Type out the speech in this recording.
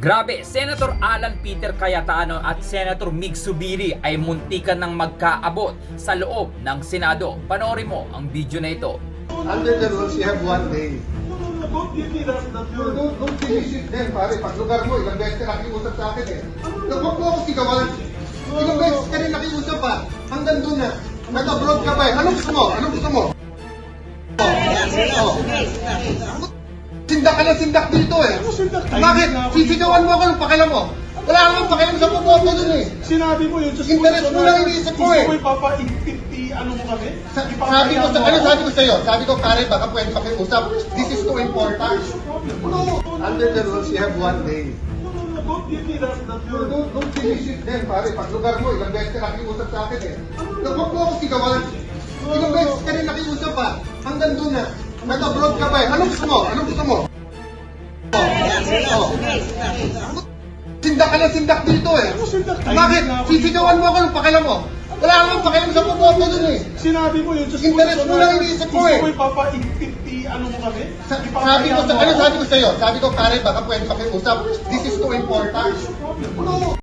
Grabe, Senator Alan Peter Cayetano at Senator Mig Zubiri ay muntikan ng magkaabot sa loob ng Senado. Panoorin mo ang video na ito. Under the rules, you have 1 day. Don't give me that word. Don't finish it then, pare. Pag lugar mo, ilang beses ka nakiusap sa akin eh. Huwag mo ako sigawan. Ilang beses ka rin nakiusap pa. Hanggang doon na. Nag-abroad ka pa eh. Anong gusto mo? Anong gusto mo? Sindak ka na sindak dito eh. Bakit? Sisigawan mo ako ng pakialam mo. Wala akong pakialam sa pupoto dun eh. Sinabi mo yun. Interest mo lang iniisip ko eh. Gusto mo ipapa-infipti ano mo kami? Sabi ko sa'yo? Sabi ko, pare, baka pwede pakiusap. This is too important. No. Under the rules, you have 1 day. Don't give me that word. Don't finish it then, pare. Pag lugar mo, ilang beses ka nakiusap sa akin eh. Huwag mo ako sigawan. Ilang beses ka rin nakiusap pa. Hanggang doon na. Nag-abroad ka pa eh. Anong gusto mo? Anong gusto mo? Sindak ka na sindak dito eh. Bakit? Sisigawan mo ako ng pakialam mo. Wala akong pakialam sa pupoto dun eh. Sinabi mo yun. Interest mo lang iniisip ko eh. Gusto mo ipapa-infipti ano mo kami? Sabi ko sa'yo? Sabi ko, pare, baka pwede pakiusap. This is too important. No.